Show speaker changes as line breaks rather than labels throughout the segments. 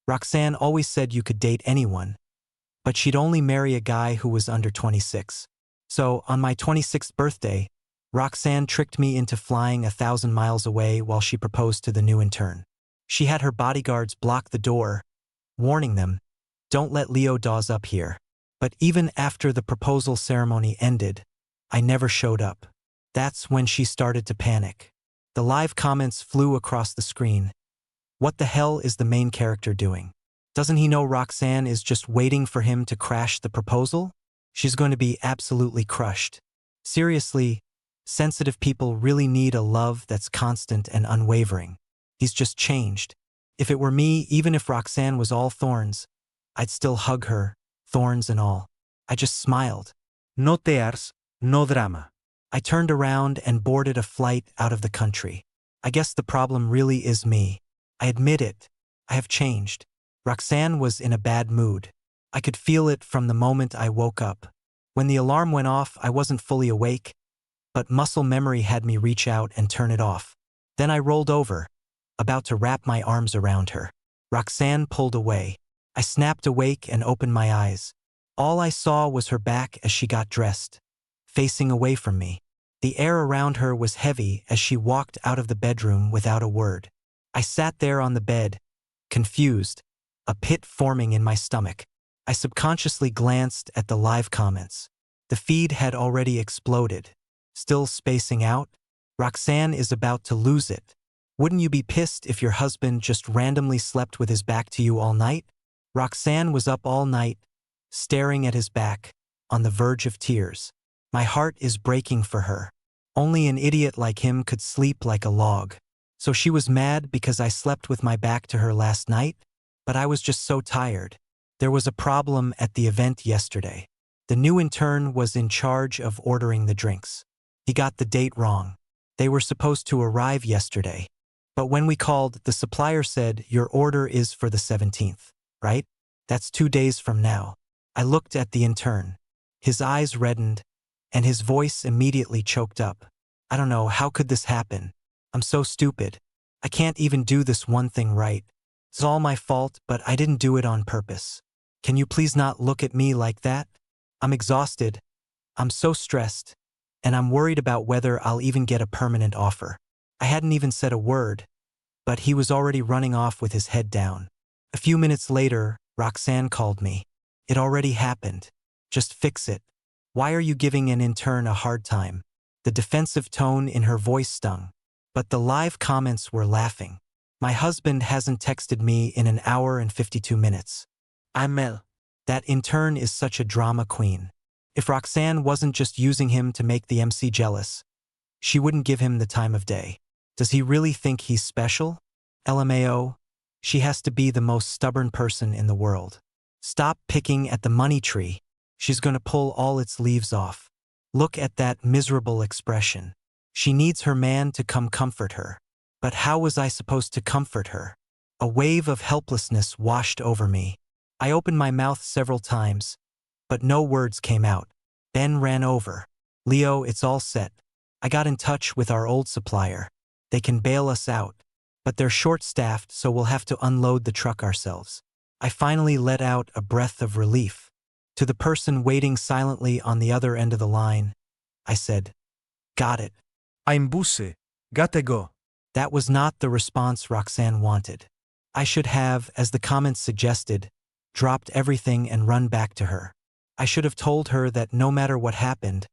Roxanne always said you could date anyone, but she'd only marry a guy who was under 26. So, on my 26th birthday, Roxanne tricked me into flying 1,000 miles away while she proposed to the new intern. She had her bodyguards block the door, warning them, "Don't let Leo Dawes up here." But even after the proposal ceremony ended, I never showed up. That's when she started to panic. The live comments flew across the screen. What the hell is the main character doing? Doesn't he know Roxanne is just waiting for him to crash the proposal? She's going to be absolutely crushed. Seriously, sensitive people really need a love that's constant and unwavering. He's just changed. If it were me, even if Roxanne was all thorns, I'd still hug her, thorns and all. I just smiled.
No tears, no drama.
I turned around and boarded a flight out of the country. I guess the problem really is me. I admit it. I have changed. Roxanne was in a bad mood. I could feel it from the moment I woke up. When the alarm went off, I wasn't fully awake, but muscle memory had me reach out and turn it off. Then I rolled over, about to wrap my arms around her. Roxanne pulled away. I snapped awake and opened my eyes. All I saw was her back as she got dressed, facing away from me. The air around her was heavy as she walked out of the bedroom without a word. I sat there on the bed, confused, a pit forming in my stomach. I subconsciously glanced at the live comments. The feed had already exploded. Still spacing out? Roxanne is about to lose it. Wouldn't you be pissed if your husband just randomly slept with his back to you all night? Roxanne was up all night, staring at his back, on the verge of tears. My heart is breaking for her. Only an idiot like him could sleep like a log. So she was mad because I slept with my back to her last night? But I was just so tired. There was a problem at the event yesterday. The new intern was in charge of ordering the drinks. He got the date wrong. They were supposed to arrive yesterday. But when we called, the supplier said, "Your order is for the 17th, right? That's 2 days from now." I looked at the intern. His eyes reddened, and his voice immediately choked up. I don't know, how could this happen? I'm so stupid. I can't even do this one thing right. It's all my fault, but I didn't do it on purpose. Can you please not look at me like that? I'm exhausted. I'm so stressed. And I'm worried about whether I'll even get a permanent offer. I hadn't even said a word, but he was already running off with his head down. A few minutes later, Roxanne called me. It already happened. Just fix it. Why are you giving an intern a hard time? The defensive tone in her voice stung, but the live comments were laughing. My husband hasn't texted me in an hour and 52 minutes. I'm Mel. That intern is such a drama queen. If Roxanne wasn't just using him to make the MC jealous, she wouldn't give him the time of day. Does he really think he's special? LMAO, she has to be the most stubborn person in the world. Stop picking at the money tree. She's going to pull all its leaves off. Look at that miserable expression. She needs her man to come comfort her. But how was I supposed to comfort her? A wave of helplessness washed over me. I opened my mouth several times, but no words came out. Ben ran over. "Leo, it's all set. I got in touch with our old supplier. They can bail us out, but they're short-staffed, so we'll have to unload the truck ourselves." I finally let out a breath of relief. To the person waiting silently on the other end of the line, I said, "Got it."
I'm busy. Gotta go.
That was not the response Roxanne wanted. I should have, as the comments suggested, dropped everything and run back to her. I should have told her that no matter what happened,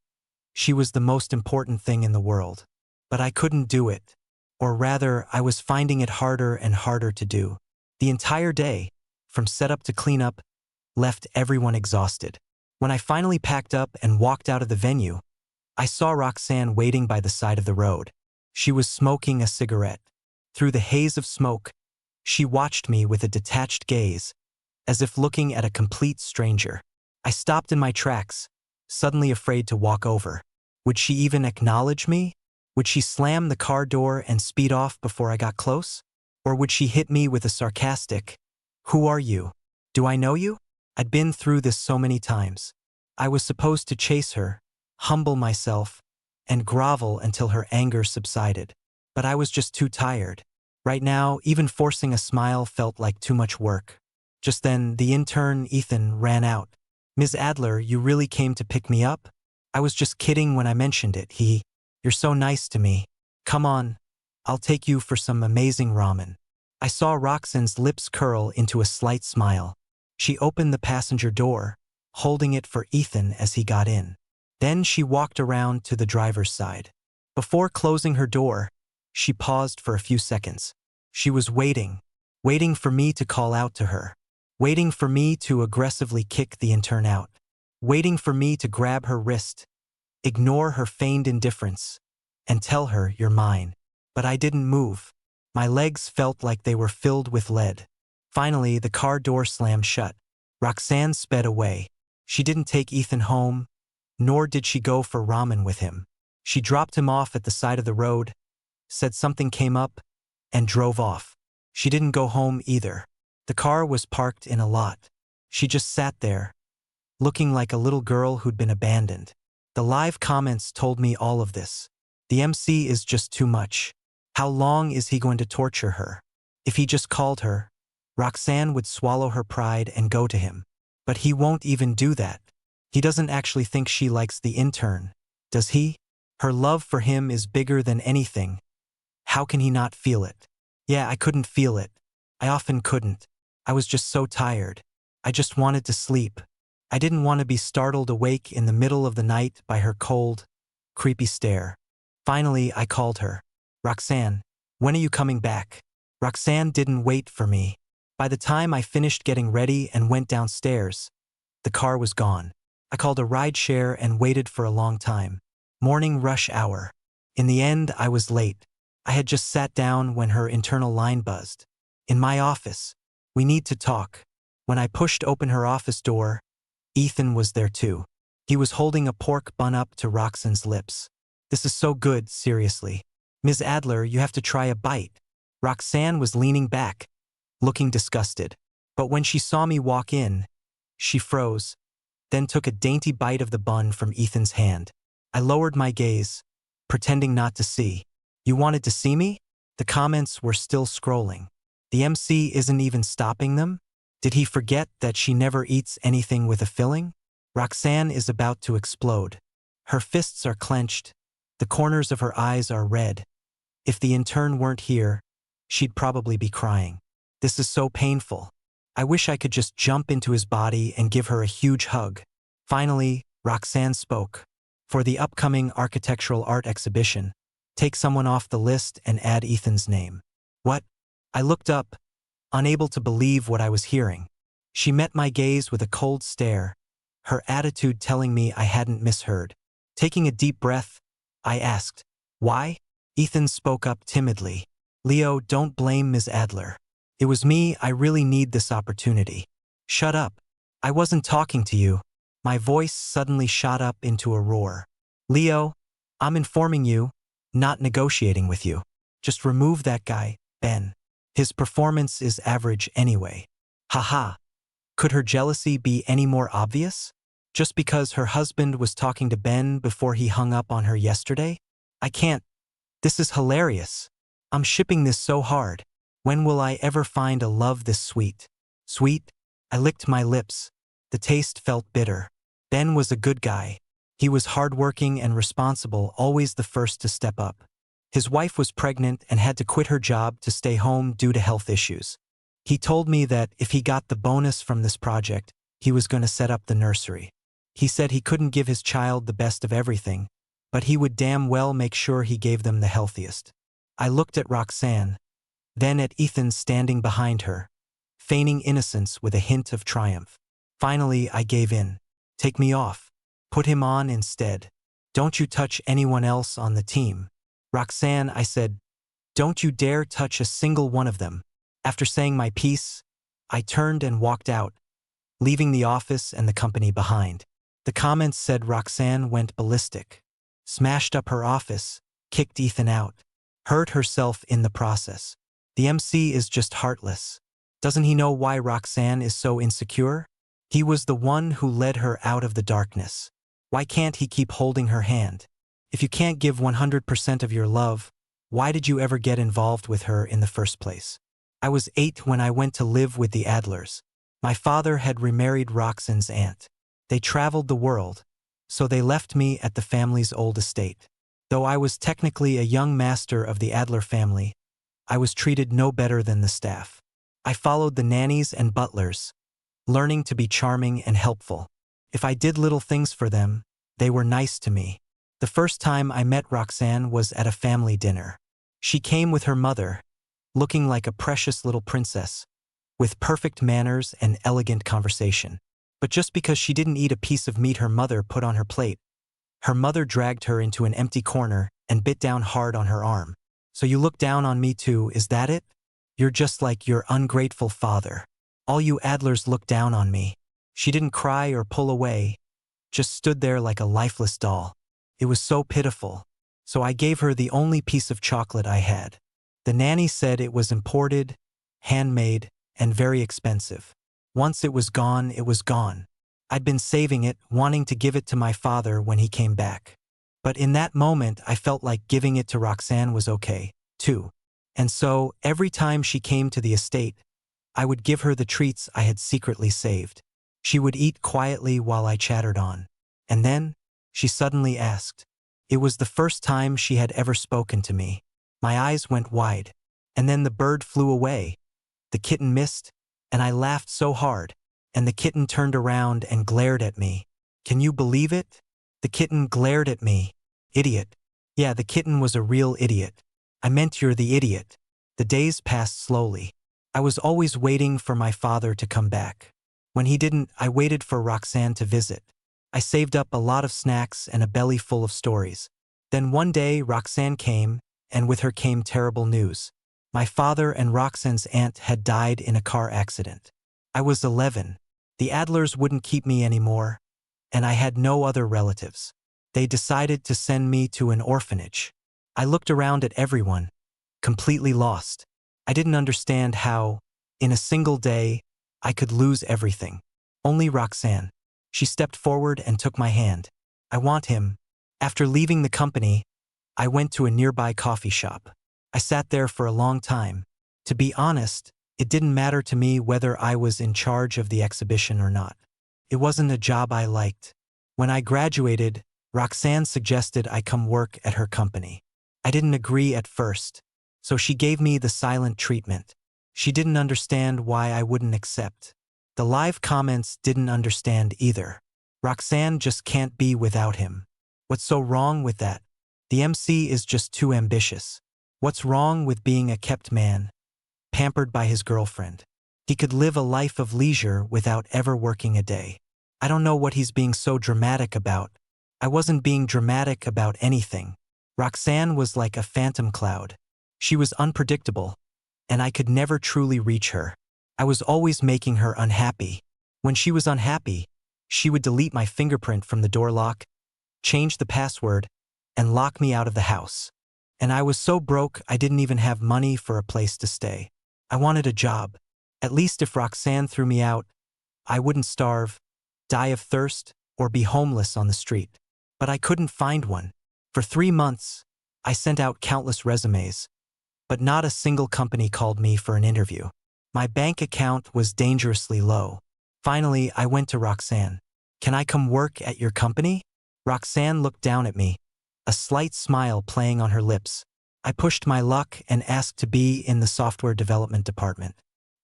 she was the most important thing in the world. But I couldn't do it. Or rather, I was finding it harder and harder to do. The entire day, from setup to cleanup, left everyone exhausted. When I finally packed up and walked out of the venue, I saw Roxanne waiting by the side of the road. She was smoking a cigarette. Through the haze of smoke, she watched me with a detached gaze, as if looking at a complete stranger. I stopped in my tracks, suddenly afraid to walk over. Would she even acknowledge me? Would she slam the car door and speed off before I got close? Or would she hit me with a sarcastic, "Who are you? Do I know you?" I'd been through this so many times. I was supposed to chase her, humble myself, and grovel until her anger subsided. But I was just too tired. Right now, even forcing a smile felt like too much work. Just then, the intern, Ethan, ran out. "Ms. Adler, you really came to pick me up? I was just kidding when I mentioned it. You're so nice to me. Come on, I'll take you for some amazing ramen." I saw Roxanne's lips curl into a slight smile. She opened the passenger door, holding it for Ethan as he got in. Then she walked around to the driver's side. Before closing her door, she paused for a few seconds. She was waiting for me to call out to her, waiting for me to aggressively kick the intern out, waiting for me to grab her wrist, ignore her feigned indifference, and tell her, "You're mine." But I didn't move. My legs felt like they were filled with lead. Finally, the car door slammed shut. Roxanne sped away. She didn't take Ethan home, nor did she go for ramen with him. She dropped him off at the side of the road, said something came up, and drove off. She didn't go home either. The car was parked in a lot. She just sat there, looking like a little girl who'd been abandoned. The live comments told me all of this. The MC is just too much. How long is he going to torture her? If he just called her, Roxanne would swallow her pride and go to him. But he won't even do that. He doesn't actually think she likes the intern, does he? Her love for him is bigger than anything. How can he not feel it? Yeah, I couldn't feel it. I often couldn't. I was just so tired. I just wanted to sleep. I didn't want to be startled awake in the middle of the night by her cold, creepy stare. Finally, I called her. "Roxanne, when are you coming back?" Roxanne didn't wait for me. By the time I finished getting ready and went downstairs, the car was gone. I called a rideshare and waited for a long time. Morning rush hour. In the end, I was late. I had just sat down when her internal line buzzed. "In my office. We need to talk." When I pushed open her office door, Ethan was there too. He was holding a pork bun up to Roxanne's lips. "This is so good, seriously. Ms. Adler, you have to try a bite." Roxanne was leaning back, looking disgusted. But when she saw me walk in, she froze, then took a dainty bite of the bun from Ethan's hand. I lowered my gaze, pretending not to see. "You wanted to see me?" The comments were still scrolling. "The MC isn't even stopping them? Did he forget that she never eats anything with a filling?" Roxanne is about to explode. Her fists are clenched. The corners of her eyes are red. If the intern weren't here, she'd probably be crying. This is so painful. I wish I could just jump into his body and give her a huge hug. Finally, Roxanne spoke. "For the upcoming architectural art exhibition, take someone off the list and add Ethan's name." What? I looked up, unable to believe what I was hearing. She met my gaze with a cold stare, her attitude telling me I hadn't misheard. Taking a deep breath, I asked, "Why?" Ethan spoke up timidly. "Leo, don't blame Ms. Adler. It was me. I really need this opportunity." "Shut up. I wasn't talking to you." My voice suddenly shot up into a roar. "Leo, I'm informing you, not negotiating with you. Just remove that guy, Ben. His performance is average anyway." Haha. Could her jealousy be any more obvious? Just because her husband was talking to Ben before he hung up on her yesterday? I can't. This is hilarious. I'm shipping this so hard. When will I ever find a love this sweet? Sweet? I licked my lips. The taste felt bitter. Ben was a good guy. He was hardworking and responsible, always the first to step up. His wife was pregnant and had to quit her job to stay home due to health issues. He told me that if he got the bonus from this project, he was going to set up the nursery. He said he couldn't give his child the best of everything, but he would damn well make sure he gave them the healthiest. I looked at Roxanne, then at Ethan standing behind her, feigning innocence with a hint of triumph. Finally, I gave in. "Take me off. Put him on instead. Don't you touch anyone else on the team." "Roxanne," I said, "don't you dare touch a single one of them." After saying my piece, I turned and walked out, leaving the office and the company behind. The comments said Roxanne went ballistic, smashed up her office, kicked Ethan out, hurt herself in the process. The MC is just heartless. Doesn't he know why Roxanne is so insecure? He was the one who led her out of the darkness. Why can't he keep holding her hand? If you can't give 100% of your love, Why did you ever get involved with her in the first place? I was 8 when I went to live with the Adlers. My father had remarried Roxanne's aunt. They traveled the world, so they left me at the family's old estate. Though I was technically a young master of the Adler family, I was treated no better than the staff. I followed the nannies and butlers, learning to be charming and helpful. If I did little things for them, they were nice to me. The first time I met Roxanne was at a family dinner. She came with her mother, looking like a precious little princess, with perfect manners and elegant conversation. But just because she didn't eat a piece of meat her mother put on her plate, her mother dragged her into an empty corner and bit down hard on her arm. So you look down on me too, is that it? You're just like your ungrateful father. All you Adlers look down on me. She didn't cry or pull away, just stood there like a lifeless doll. It was so pitiful. So I gave her the only piece of chocolate I had. The nanny said it was imported, handmade, and very expensive. Once it was gone, it was gone. I'd been saving it, wanting to give it to my father when he came back. But in that moment, I felt like giving it to Roxanne was okay, too. And so, every time she came to the estate, I would give her the treats I had secretly saved. She would eat quietly while I chattered on. And then, she suddenly asked. It was the first time she had ever spoken to me. My eyes went wide. And then the bird flew away. The kitten missed, and I laughed so hard, and the kitten turned around and glared at me. Can you believe it? The kitten glared at me. Idiot. Yeah, the kitten was a real idiot. I meant you're the idiot. The days passed slowly. I was always waiting for my father to come back. When he didn't, I waited for Roxanne to visit. I saved up a lot of snacks and a belly full of stories. Then one day, Roxanne came, and with her came terrible news. My father and Roxanne's aunt had died in a car accident. I was 11. The Adlers wouldn't keep me anymore, and I had no other relatives. They decided to send me to an orphanage. I looked around at everyone, completely lost. I didn't understand how, in a single day, I could lose everything. Only Roxanne. She stepped forward and took my hand. I want him. After leaving the company, I went to a nearby coffee shop. I sat there for a long time. To be honest, it didn't matter to me whether I was in charge of the exhibition or not. It wasn't a job I liked. When I graduated, Roxanne suggested I come work at her company. I didn't agree at first, so she gave me the silent treatment. She didn't understand why I wouldn't accept. The live comments didn't understand either. Roxanne just can't be without him. What's so wrong with that? The MC is just too ambitious. What's wrong with being a kept man, pampered by his girlfriend? He could live a life of leisure without ever working a day. I don't know what he's being so dramatic about. I wasn't being dramatic about anything. Roxanne was like a phantom cloud. She was unpredictable, and I could never truly reach her. I was always making her unhappy. When she was unhappy, she would delete my fingerprint from the door lock, change the password, and lock me out of the house. And I was so broke I didn't even have money for a place to stay. I wanted a job. At least if Roxanne threw me out, I wouldn't starve, die of thirst, or be homeless on the street. But I couldn't find one. For 3 months, I sent out countless resumes, but not a single company called me for an interview. My bank account was dangerously low. Finally, I went to Roxanne. Can I come work at your company? Roxanne looked down at me, a slight smile playing on her lips. I pushed my luck and asked to be in the software development department.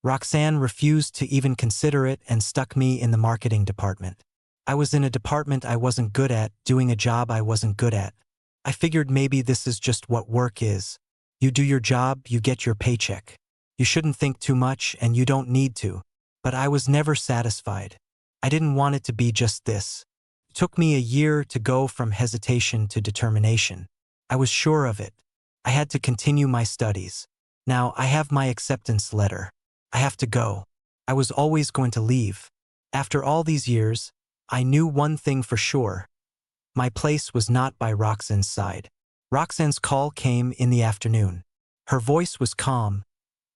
Roxanne refused to even consider it and stuck me in the marketing department. I was in a department I wasn't good at, doing a job I wasn't good at. I figured maybe this is just what work is. You do your job, you get your paycheck. You shouldn't think too much and you don't need to. But I was never satisfied. I didn't want it to be just this. It took me a year to go from hesitation to determination. I was sure of it. I had to continue my studies. Now I have my acceptance letter. I have to go. I was always going to leave. After all these years, I knew one thing for sure. My place was not by Roxanne's side. Roxanne's call came in the afternoon. Her voice was calm,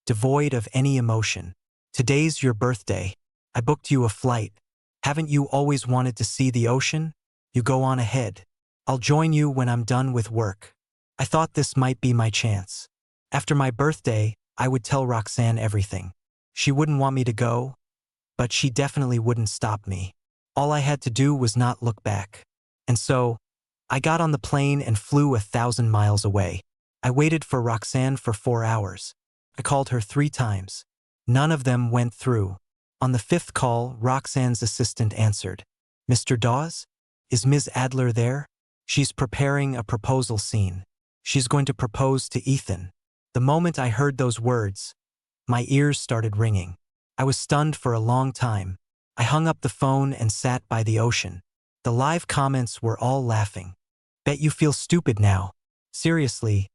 devoid of any emotion. Today's your birthday. I booked you a flight. Haven't you always wanted to see the ocean? You go on ahead. I'll join you when I'm done with work. I thought this might be my chance. After my birthday, I would tell Roxanne everything. She wouldn't want me to go, but she definitely wouldn't stop me. All I had to do was not look back. And so, I got on the plane and flew 1,000 miles away. I waited for Roxanne for 4 hours. I called her 3 times. None of them went through. On the 5th call, Roxanne's assistant answered. "Mr. Dawes? Is Ms. Adler there? She's preparing a proposal scene. She's going to propose to Ethan." The moment I heard those words, my ears started ringing. I was stunned for a long time. I hung up the phone and sat by the ocean. The live comments were all laughing. "Bet you feel stupid now. Seriously,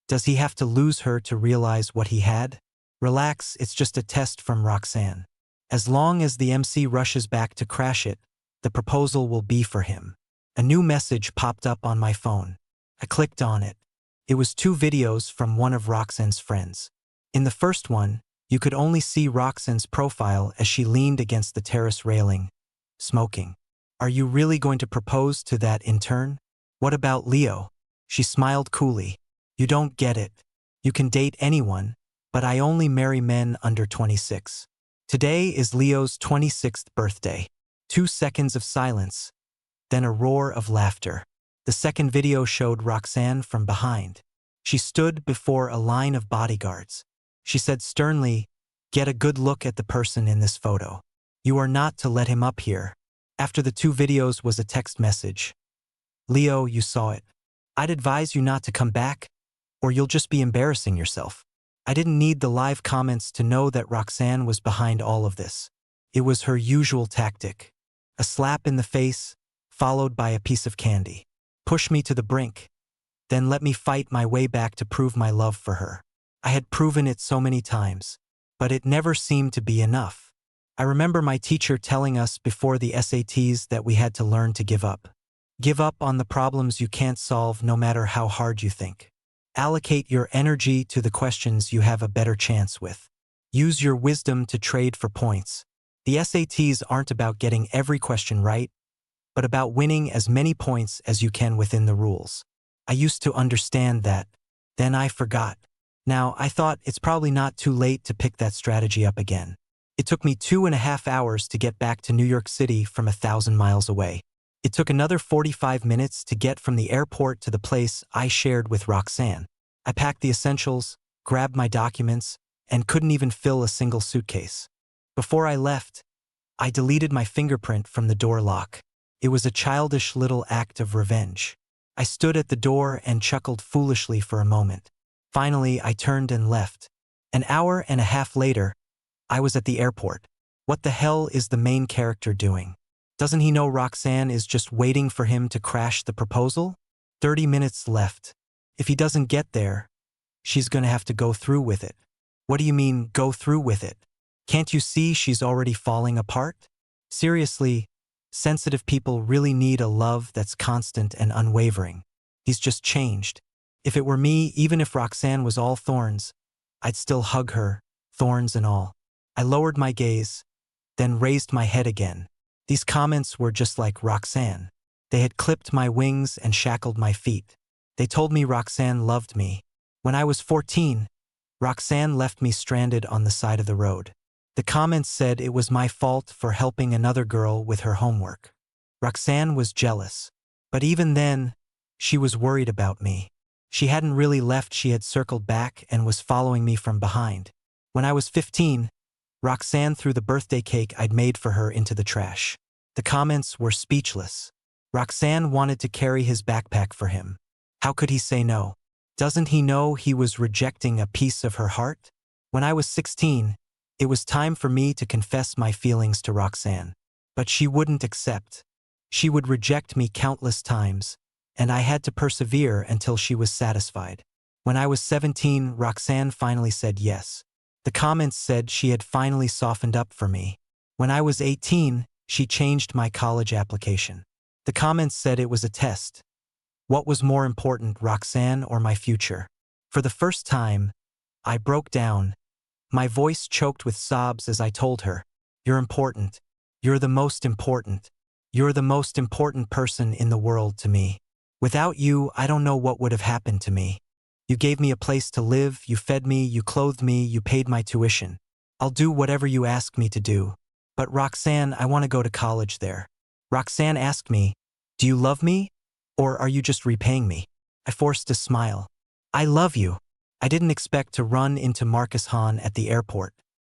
does he have to lose her to realize what he had? Relax, it's just a test from Roxanne. As long as the MC rushes back to crash it, the proposal will be for him." A new message popped up on my phone. I clicked on it. It was 2 videos from one of Roxanne's friends. In the first one, you could only see Roxanne's profile as she leaned against the terrace railing, smoking. "Are you really going to propose to that intern? What about Leo?" She smiled coolly. "You don't get it. You can date anyone, but I only marry men under 26. Today is Leo's 26th birthday." 2 seconds of silence, then a roar of laughter. The second video showed Roxanne from behind. She stood before a line of bodyguards. She said sternly, "Get a good look at the person in this photo. You are not to let him up here." After the 2 videos was a text message. "Leo, you saw it. I'd advise you not to come back, or you'll just be embarrassing yourself." I didn't need the live comments to know that Roxanne was behind all of this. It was her usual tactic. A slap in the face, followed by a piece of candy. Push me to the brink, then let me fight my way back to prove my love for her. I had proven it so many times, but it never seemed to be enough. I remember my teacher telling us before the SATs that we had to learn to give up. Give up on the problems you can't solve no matter how hard you think. Allocate your energy to the questions you have a better chance with. Use your wisdom to trade for points. The SATs aren't about getting every question right, but about winning as many points as you can within the rules. I used to understand that. Then I forgot. Now, I thought it's probably not too late to pick that strategy up again. It took me 2.5 hours to get back to New York City from 1,000 miles away. It took another 45 minutes to get from the airport to the place I shared with Roxanne. I packed the essentials, grabbed my documents, and couldn't even fill a single suitcase. Before I left, I deleted my fingerprint from the door lock. It was a childish little act of revenge. I stood at the door and chuckled foolishly for a moment. Finally, I turned and left. An hour and a half later, I was at the airport. What the hell is the main character doing? Doesn't he know Roxanne is just waiting for him to crash the proposal? 30 minutes left. If he doesn't get there, she's gonna have to go through with it. What do you mean, go through with it? Can't you see she's already falling apart? Seriously, sensitive people really need a love that's constant and unwavering. He's just changed. If it were me, even if Roxanne was all thorns, I'd still hug her, thorns and all. I lowered my gaze, then raised my head again. These comments were just like Roxanne. They had clipped my wings and shackled my feet. They told me Roxanne loved me. When I was 14, Roxanne left me stranded on the side of the road. The comments said it was my fault for helping another girl with her homework. Roxanne was jealous. But even then, she was worried about me. She hadn't really left, she had circled back and was following me from behind. When I was 15, Roxanne threw the birthday cake I'd made for her into the trash. The comments were speechless. Roxanne wanted to carry his backpack for him. How could he say no? Doesn't he know he was rejecting a piece of her heart? When I was 16, it was time for me to confess my feelings to Roxanne. But she wouldn't accept. She would reject me countless times, and I had to persevere until she was satisfied. When I was 17, Roxanne finally said yes. The comments said she had finally softened up for me. When I was 18, she changed my college application. The comments said it was a test. What was more important, Roxanne or my future? For the first time, I broke down. My voice choked with sobs as I told her, "You're important. You're the most important. You're the most important person in the world to me." Without you, I don't know what would have happened to me. You gave me a place to live, you fed me, you clothed me, you paid my tuition. I'll do whatever you ask me to do. But Roxanne, I want to go to college there. Roxanne asked me, do you love me? Or are you just repaying me? I forced a smile. I love you. I didn't expect to run into Marcus Hahn at the airport.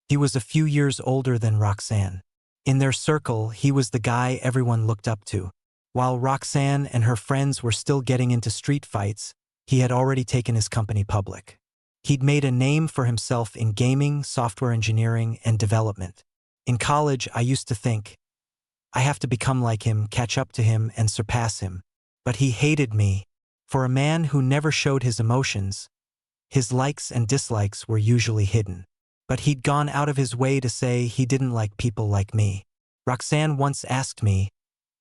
He was a few years older than Roxanne. In their circle, he was the guy everyone looked up to. While Roxanne and her friends were still getting into street fights, he had already taken his company public. He'd made a name for himself in gaming, software engineering, and development. In college, I used to think, I have to become like him, catch up to him, and surpass him. But he hated me. For a man who never showed his emotions, his likes and dislikes were usually hidden. But he'd gone out of his way to say he didn't like people like me. Roxanne once asked me,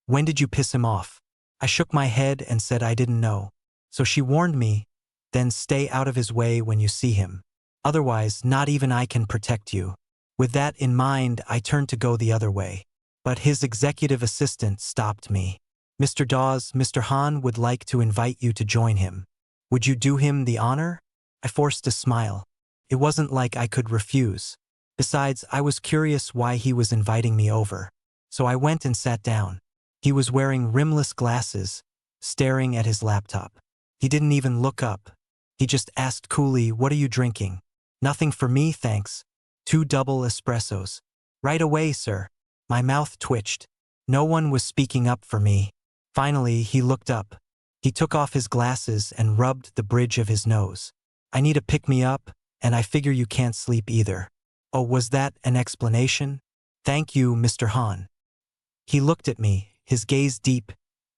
when did you piss him off? I shook my head and said I didn't know. So she warned me, then stay out of his way when you see him. Otherwise, not even I can protect you. With that in mind, I turned to go the other way. But his executive assistant stopped me. Mr. Dawes, Mr. Hahn would like to invite you to join him. Would you do him the honor? I forced a smile. It wasn't like I could refuse. Besides, I was curious why he was inviting me over. So I went and sat down. He was wearing rimless glasses, staring at his laptop. He didn't even look up. He just asked coolly, what are you drinking? Nothing for me, thanks. 2 double espressos. Right away, sir. My mouth twitched. No one was speaking up for me. Finally, he looked up. He took off his glasses and rubbed the bridge of his nose. I need a pick-me-up, and I figure you can't sleep either. Oh, was that an explanation? Thank you, Mr. Hahn. He looked at me, his gaze deep,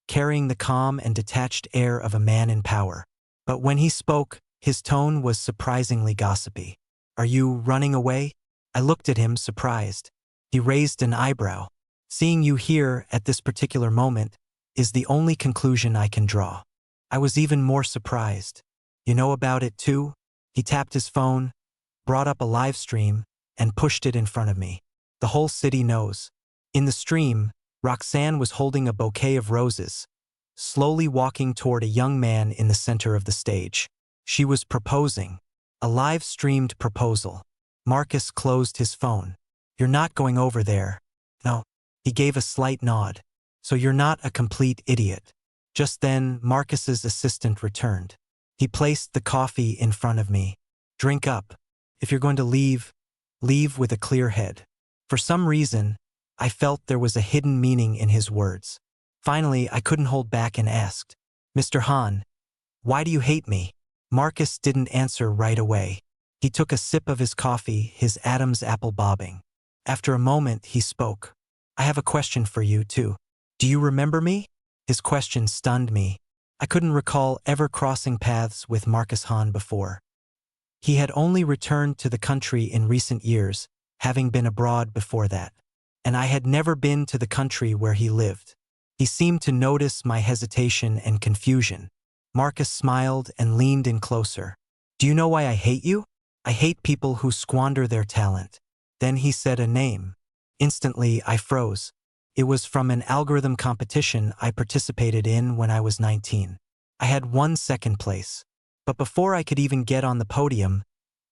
carrying the calm and detached air of a man in power. But when he spoke, his tone was surprisingly gossipy. Are you running away? I looked at him, surprised. He raised an eyebrow. Seeing you here at this particular moment is the only conclusion I can draw. I was even more surprised. You know about it too? He tapped his phone, brought up a live stream, and pushed it in front of me. The whole city knows. In the stream, Roxanne was holding a bouquet of roses, slowly walking toward a young man in the center of the stage. She was proposing. A live-streamed proposal. Marcus closed his phone. You're not going over there. No. He gave a slight nod. So you're not a complete idiot. Just then, Marcus's assistant returned. He placed the coffee in front of me. Drink up. If you're going to leave, leave with a clear head. For some reason, I felt there was a hidden meaning in his words. Finally, I couldn't hold back and asked, Mr. Hahn, why do you hate me? Marcus didn't answer right away. He took a sip of his coffee, his Adam's apple bobbing. After a moment, he spoke. I have a question for you, too. Do you remember me? His question stunned me. I couldn't recall ever crossing paths with Marcus Hahn before. He had only returned to the country in recent years, having been abroad before that. And I had never been to the country where he lived. He seemed to notice my hesitation and confusion. Marcus smiled and leaned in closer. Do you know why I hate you? I hate people who squander their talent. Then he said a name. Instantly, I froze. It was from an algorithm competition I participated in when I was 19. I had won second place. But before I could even get on the podium,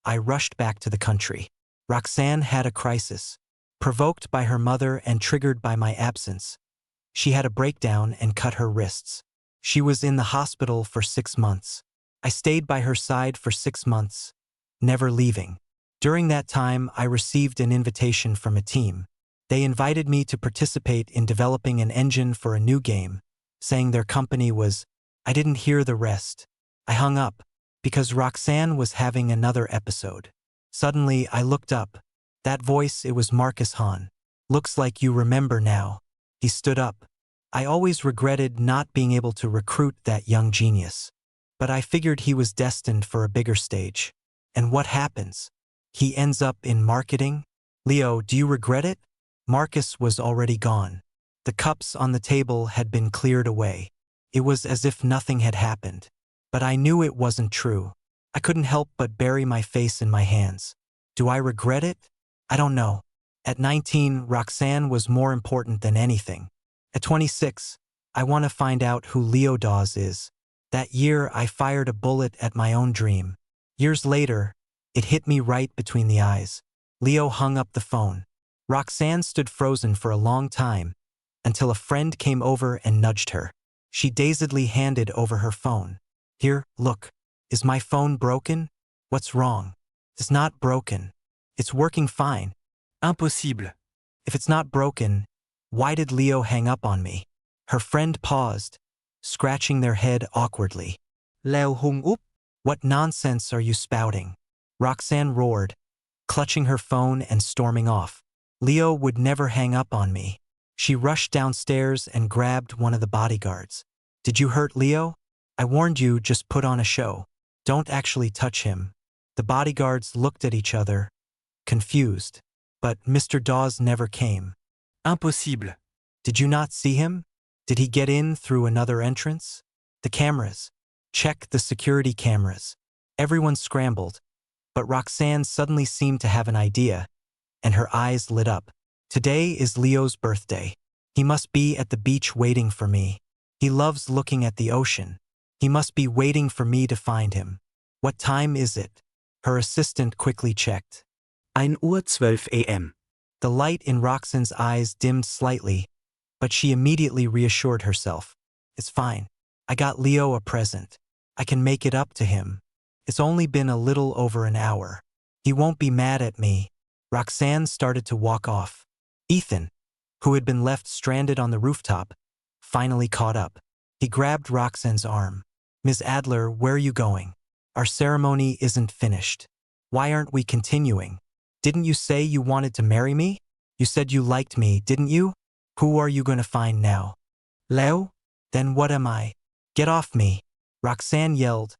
I rushed back to the country. Roxanne had a crisis. Provoked by her mother and triggered by my absence, she had a breakdown and cut her wrists. She was in the hospital for 6 months. I stayed by her side for 6 months, never leaving. During that time, I received an invitation from a team. They invited me to participate in developing an engine for a new game, saying their company was. I didn't hear the rest. I hung up, because Roxanne was having another episode. Suddenly, I looked up. That voice, it was Marcus Hahn. Looks like you remember now. He stood up. I always regretted not being able to recruit that young genius. But I figured he was destined for a bigger stage. And what happens? He ends up in marketing? Leo, do you regret it? Marcus was already gone. The cups on the table had been cleared away. It was as if nothing had happened. But I knew it wasn't true. I couldn't help but bury my face in my hands. Do I regret it? I don't know. At 19, Roxanne was more important than anything. At 26, I want to find out who Leo Dawes is. That year, I fired a bullet at my own dream. Years later, it hit me right between the eyes. Leo hung up the phone. Roxanne stood frozen for a long time, until a friend came over and nudged her. She dazedly handed over her phone. Here, look. Is my phone broken? What's wrong? It's not broken. It's working fine.
Impossible.
If it's not broken, why did Leo hang up on me? Her friend paused, scratching their head awkwardly.
Leo hung up?
What nonsense are you spouting? Roxanne roared, clutching her phone and storming off. Leo would never hang up on me. She rushed downstairs and grabbed one of the bodyguards. Did you hurt Leo? I warned you, just put on a show. Don't actually touch him. The bodyguards looked at each other, confused. But Mr. Dawes never came.
Impossible.
Did you not see him? Did he get in through another entrance? The cameras. Check the security cameras. Everyone scrambled, but Roxanne suddenly seemed to have an idea, and her eyes lit up. Today is Leo's birthday. He must be at the beach waiting for me. He loves looking at the ocean. He must be waiting for me to find him. What time is it? Her assistant quickly checked.
1:12 a.m.
The light in Roxanne's eyes dimmed slightly, but she immediately reassured herself. It's fine. I got Leo a present. I can make it up to him. It's only been a little over an hour. He won't be mad at me. Roxanne started to walk off. Ethan, who had been left stranded on the rooftop, finally caught up. He grabbed Roxanne's arm. Ms. Adler, where are you going? Our ceremony isn't finished. Why aren't we continuing? Didn't you say you wanted to marry me? You said you liked me, didn't you? Who are you going to find now? Leo? Then what am I? Get off me! Roxanne yelled,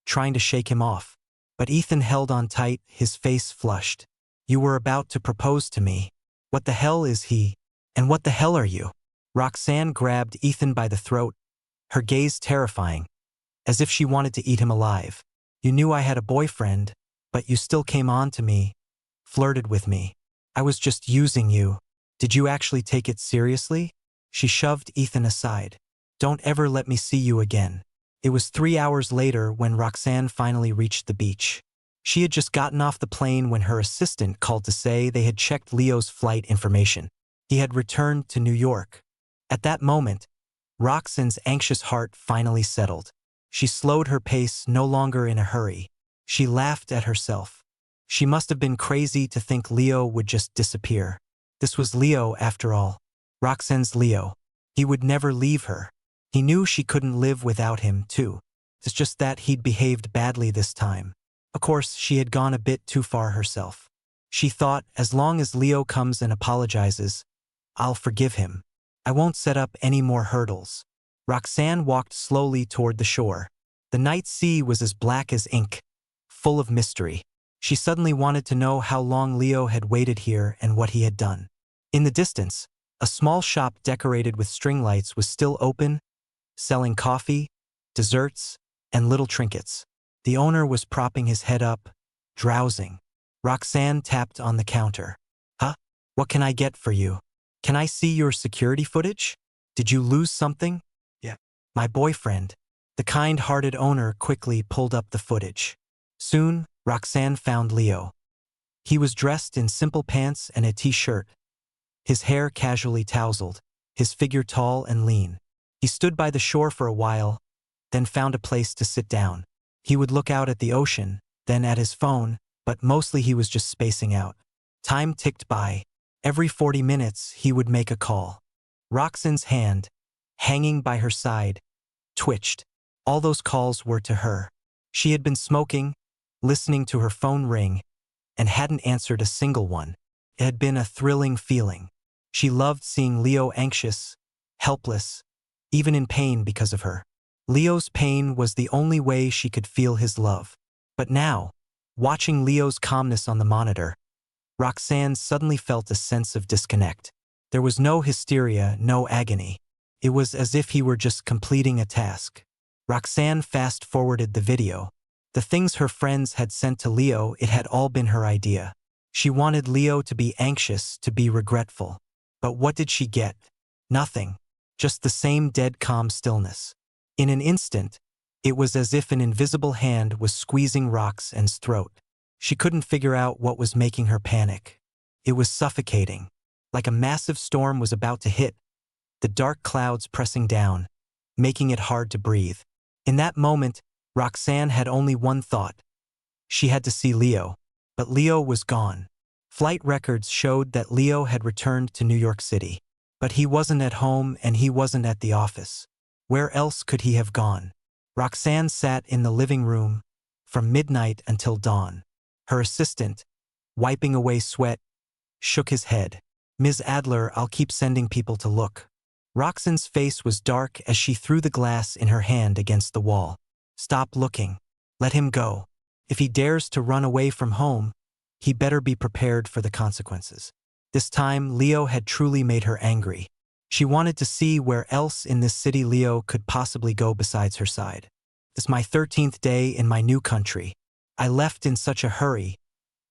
trying to shake him off. But Ethan held on tight, his face flushed. You were about to propose to me. What the hell is he? And what the hell are you? Roxanne grabbed Ethan by the throat, her gaze terrifying, as if she wanted to eat him alive. You knew I had a boyfriend, but you still came on to me, flirted with me. I was just using you. Did you actually take it seriously? She shoved Ethan aside. Don't ever let me see you again. It was 3 hours later when Roxanne finally reached the beach. She had just gotten off the plane when her assistant called to say they had checked Leo's flight information. He had returned to New York. At that moment, Roxanne's anxious heart finally settled. She slowed her pace, no longer in a hurry. She laughed at herself. She must have been crazy to think Leo would just disappear. This was Leo, after all. Roxanne's Leo. He would never leave her. He knew she couldn't live without him, too. It's just that he'd behaved badly this time. Of course, she had gone a bit too far herself. She thought, as long as Leo comes and apologizes, I'll forgive him. I won't set up any more hurdles. Roxanne walked slowly toward the shore. The night sea was as black as ink, full of mystery. She suddenly wanted to know how long Leo had waited here and what he had done. In the distance, a small shop decorated with string lights was still open, selling coffee, desserts, and little trinkets. The owner was propping his head up, drowsing. Roxanne tapped on the counter. Huh? What can I get for you? Can I see your security footage? Did you lose something?
Yeah.
My boyfriend. The kind-hearted owner quickly pulled up the footage. Soon, Roxanne found Leo. He was dressed in simple pants and a t-shirt, his hair casually tousled, his figure tall and lean. He stood by the shore for a while, then found a place to sit down. He would look out at the ocean, then at his phone, but mostly he was just spacing out. Time ticked by. Every 40 minutes, he would make a call. Roxanne's hand, hanging by her side, twitched. All those calls were to her. She had been smoking, listening to her phone ring, and hadn't answered a single one. It had been a thrilling feeling. She loved seeing Leo anxious, helpless, even in pain because of her. Leo's pain was the only way she could feel his love. But now, watching Leo's calmness on the monitor, Roxanne suddenly felt a sense of disconnect. There was no hysteria, no agony. It was as if he were just completing a task. Roxanne fast-forwarded the video. The things her friends had sent to Leo, it had all been her idea. She wanted Leo to be anxious, to be regretful. But what did she get? Nothing. just the same dead calm stillness. In an instant, it was as if an invisible hand was squeezing Roxanne's throat. She couldn't figure out what was making her panic. It was suffocating. Like a massive storm was about to hit, the dark clouds pressing down, making it hard to breathe. In that moment, Roxanne had only one thought. She had to see Leo. But Leo was gone. Flight records showed that Leo had returned to New York City. But he wasn't at home and he wasn't at the office. Where else could he have gone? Roxanne sat in the living room from midnight until dawn. Her assistant, wiping away sweat, shook his head. "Ms. Adler, I'll keep sending people to look." Roxanne's face was dark as she threw the glass in her hand against the wall. "Stop looking. Let him go. If he dares to run away from home, he better be prepared for the consequences." This time, Leo had truly made her angry. She wanted to see where else in this city Leo could possibly go besides her side. "It's my 13th day in my new country. I left in such a hurry,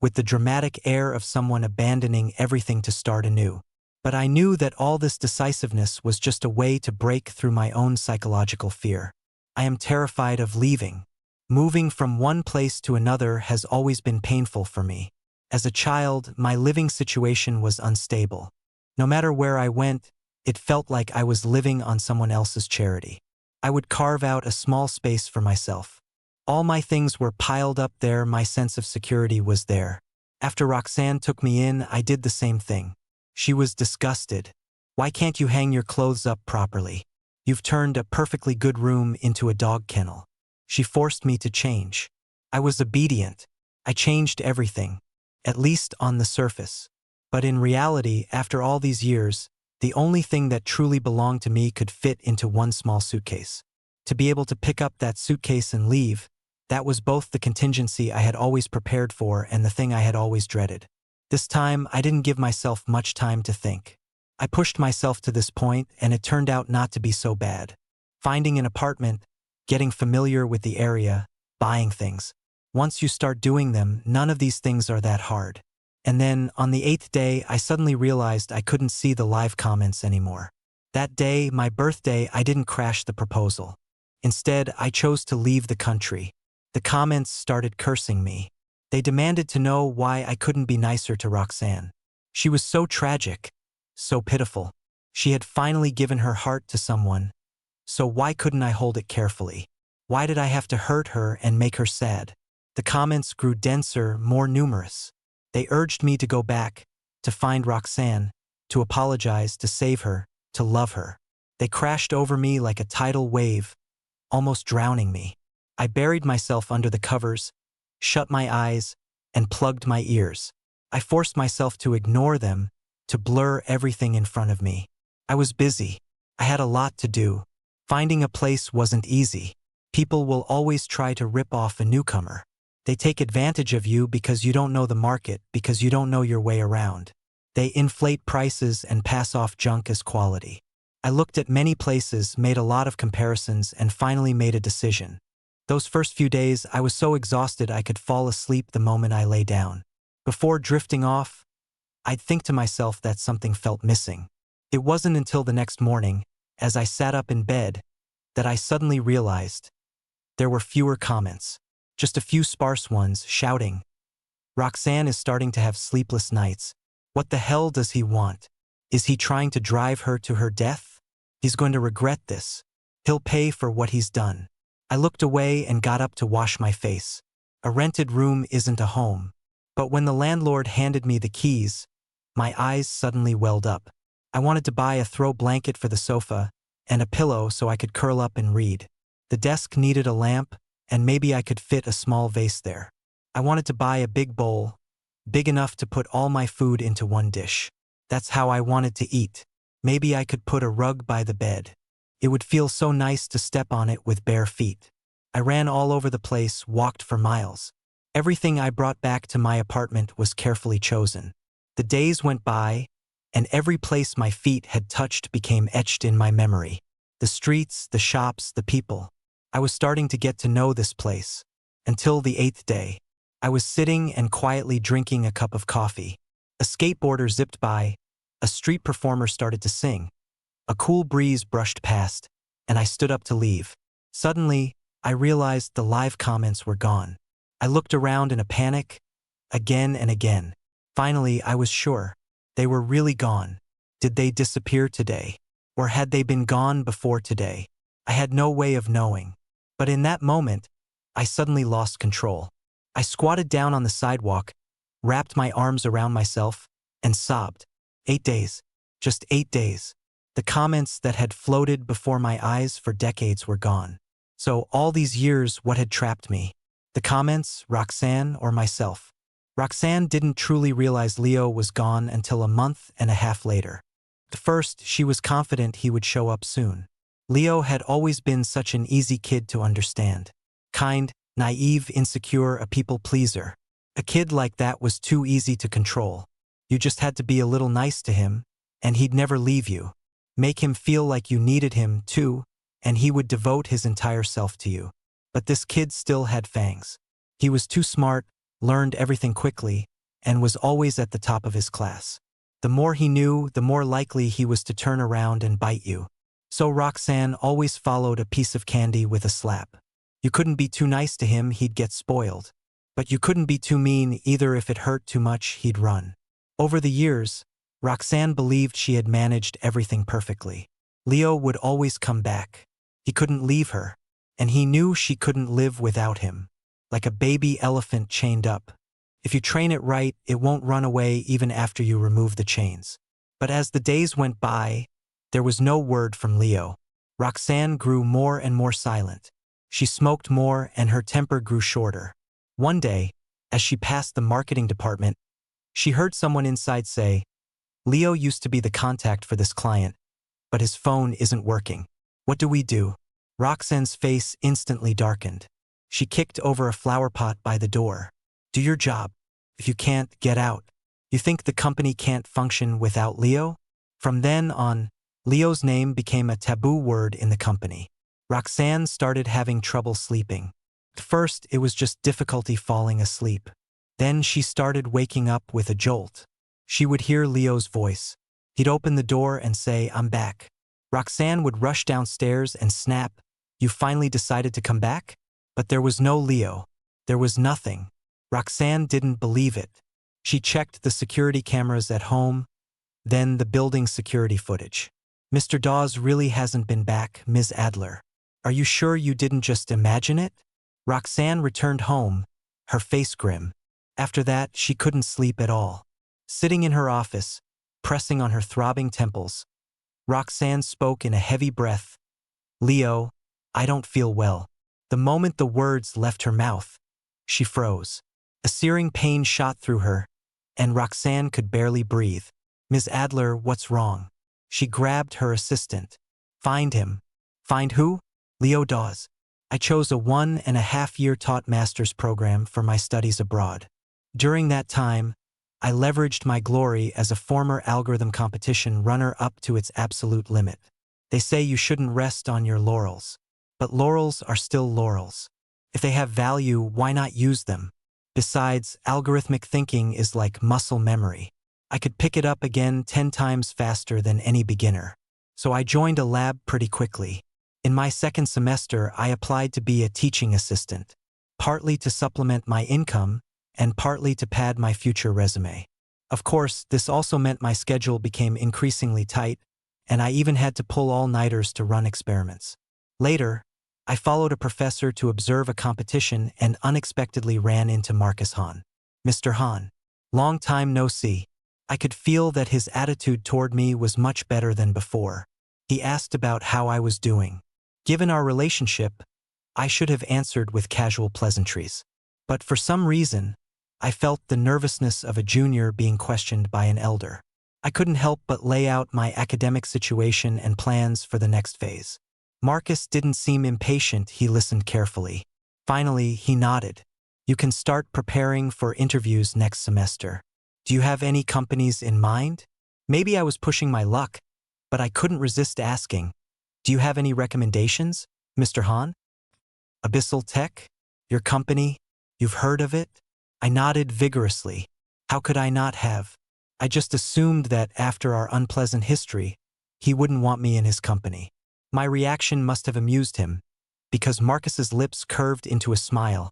with the dramatic air of someone abandoning everything to start anew. But I knew that all this decisiveness was just a way to break through my own psychological fear. I am terrified of leaving. Moving from one place to another has always been painful for me. As a child, my living situation was unstable. No matter where I went, it felt like I was living on someone else's charity. I would carve out a small space for myself. All my things were piled up there, my sense of security was there. After Roxanne took me in, I did the same thing. She was disgusted. "Why can't you hang your clothes up properly? You've turned a perfectly good room into a dog kennel." She forced me to change. I was obedient. I changed everything, at least on the surface. But in reality, after all these years, the only thing that truly belonged to me could fit into one small suitcase. To be able to pick up that suitcase and leave, that was both the contingency I had always prepared for and the thing I had always dreaded. This time, I didn't give myself much time to think. I pushed myself to this point, and it turned out not to be so bad. Finding an apartment, getting familiar with the area, buying things. Once you start doing them, none of these things are that hard. And then, on the 8th day, I suddenly realized I couldn't see the live comments anymore. That day, my birthday, I didn't crash the proposal. Instead, I chose to leave the country. The comments started cursing me. They demanded to know why I couldn't be nicer to Roxanne. She was so tragic, so pitiful. She had finally given her heart to someone. So why couldn't I hold it carefully? Why did I have to hurt her and make her sad? The comments grew denser, more numerous. They urged me to go back, to find Roxanne, to apologize, to save her, to love her. They crashed over me like a tidal wave, almost drowning me. I buried myself under the covers, shut my eyes, and plugged my ears. I forced myself to ignore them, to blur everything in front of me. I was busy. I had a lot to do. Finding a place wasn't easy. People will always try to rip off a newcomer. They take advantage of you because you don't know the market, because you don't know your way around. They inflate prices and pass off junk as quality. I looked at many places, made a lot of comparisons, and finally made a decision. Those first few days, I was so exhausted I could fall asleep the moment I lay down. Before drifting off, I'd think to myself that something felt missing. It wasn't until the next morning, as I sat up in bed, that I suddenly realized there were fewer comments. Just a few sparse ones shouting, "Roxanne is starting to have sleepless nights. What the hell does he want? Is he trying to drive her to her death? He's going to regret this. He'll pay for what he's done." I looked away and got up to wash my face. A rented room isn't a home. But when the landlord handed me the keys, my eyes suddenly welled up. I wanted to buy a throw blanket for the sofa and a pillow so I could curl up and read. The desk needed a lamp, and maybe I could fit a small vase there. I wanted to buy a big bowl, big enough to put all my food into one dish. That's how I wanted to eat. Maybe I could put a rug by the bed. It would feel so nice to step on it with bare feet. I ran all over the place, walked for miles. Everything I brought back to my apartment was carefully chosen. The days went by, and every place my feet had touched became etched in my memory. The streets, the shops, the people. I was starting to get to know this place. Until the 8th day. I was sitting and quietly drinking a cup of coffee. A skateboarder zipped by. A street performer started to sing. A cool breeze brushed past, and I stood up to leave. Suddenly, I realized the live comments were gone. I looked around in a panic, again and again. Finally, I was sure. They were really gone. Did they disappear today? Or had they been gone before today? I had no way of knowing. But in that moment, I suddenly lost control. I squatted down on the sidewalk, wrapped my arms around myself, and sobbed. 8 days. Just 8 days. The comments that had floated before my eyes for decades were gone. So all these years, what had trapped me? The comments, Roxanne, or myself? Roxanne didn't truly realize Leo was gone until a month and a half later. At first, she was confident he would show up soon. Leo had always been such an easy kid to understand. Kind, naive, insecure, a people pleaser. A kid like that was too easy to control. You just had to be a little nice to him, and he'd never leave you. Make him feel like you needed him, too, and he would devote his entire self to you. But this kid still had fangs. He was too smart, learned everything quickly, and was always at the top of his class. The more he knew, the more likely he was to turn around and bite you. So Roxanne always followed a piece of candy with a slap. You couldn't be too nice to him, he'd get spoiled. But you couldn't be too mean either. If it hurt too much, he'd run. Over the years, Roxanne believed she had managed everything perfectly. Leo would always come back. He couldn't leave her, and he knew she couldn't live without him. Like a baby elephant chained up. If you train it right, it won't run away even after you remove the chains. But as the days went by, there was no word from Leo. Roxanne grew more and more silent. She smoked more and her temper grew shorter. One day, as she passed the marketing department, she heard someone inside say, "Leo used to be the contact for this client, but his phone isn't working. What do we do?" Roxanne's face instantly darkened. She kicked over a flower pot by the door. "Do your job. If you can't, get out. You think the company can't function without Leo?" From then on, Leo's name became a taboo word in the company. Roxanne started having trouble sleeping. At first, it was just difficulty falling asleep. Then she started waking up with a jolt. She would hear Leo's voice. He'd open the door and say, "I'm back." Roxanne would rush downstairs and snap, "You finally decided to come back?" But there was no Leo. There was nothing. Roxanne didn't believe it. She checked the security cameras at home, then the building security footage. "Mr. Dawes really hasn't been back, Ms. Adler. Are you sure you didn't just imagine it?" Roxanne returned home, her face grim. After that, she couldn't sleep at all. Sitting in her office, pressing on her throbbing temples, Roxanne spoke in a heavy breath. "Leo, I don't feel well." The moment the words left her mouth, she froze. A searing pain shot through her, and Roxanne could barely breathe. "Ms. Adler, what's wrong?" She grabbed her assistant. "Find him." "Find who?" "Leo Dawes. I chose a 1.5-year taught master's program for my studies abroad. During that time, I leveraged my glory as a former algorithm competition runner up to its absolute limit. They say you shouldn't rest on your laurels. But laurels are still laurels. If they have value, why not use them? Besides, algorithmic thinking is like muscle memory. I could pick it up again 10 times faster than any beginner. So I joined a lab pretty quickly. In my second semester, I applied to be a teaching assistant, partly to supplement my income and partly to pad my future resume. Of course, this also meant my schedule became increasingly tight, and I even had to pull all-nighters to run experiments. Later, I followed a professor to observe a competition and unexpectedly ran into Marcus Hahn. "Mr. Hahn, long time no see." I could feel that his attitude toward me was much better than before. He asked about how I was doing. Given our relationship, I should have answered with casual pleasantries. But for some reason, I felt the nervousness of a junior being questioned by an elder. I couldn't help but lay out my academic situation and plans for the next phase. Marcus didn't seem impatient, he listened carefully. Finally, he nodded. "You can start preparing for interviews next semester. Do you have any companies in mind?" Maybe I was pushing my luck, but I couldn't resist asking, "Do you have any recommendations, Mr. Hahn?" "Abyssal Tech? Your company? You've heard of it?" I nodded vigorously. How could I not have? I just assumed that after our unpleasant history, he wouldn't want me in his company. My reaction must have amused him, because Marcus's lips curved into a smile,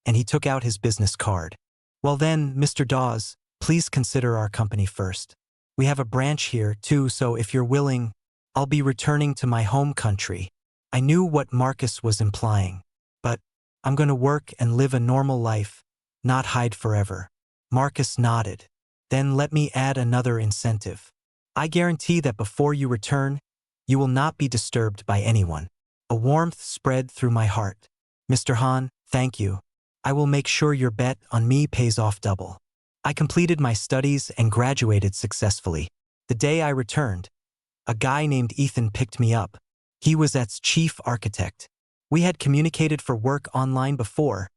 and he took out his business card. Well then, Mr. Dawes, please consider our company first. We have a branch here, too, so if you're willing, I'll be returning to my home country. I knew what Marcus was implying. But I'm going to work and live a normal life, not hide forever. Marcus nodded. Then let me add another incentive. I guarantee that before you return, you will not be disturbed by anyone. A warmth spread through my heart. Mr. Han, thank you. I will make sure your bet on me pays off double. I completed my studies and graduated successfully. The day I returned, a guy named Ethan picked me up. He was AT's chief architect. We had communicated for work online before,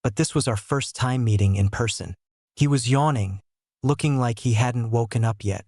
but this was our first time meeting in person. He was yawning, looking like he hadn't woken up yet.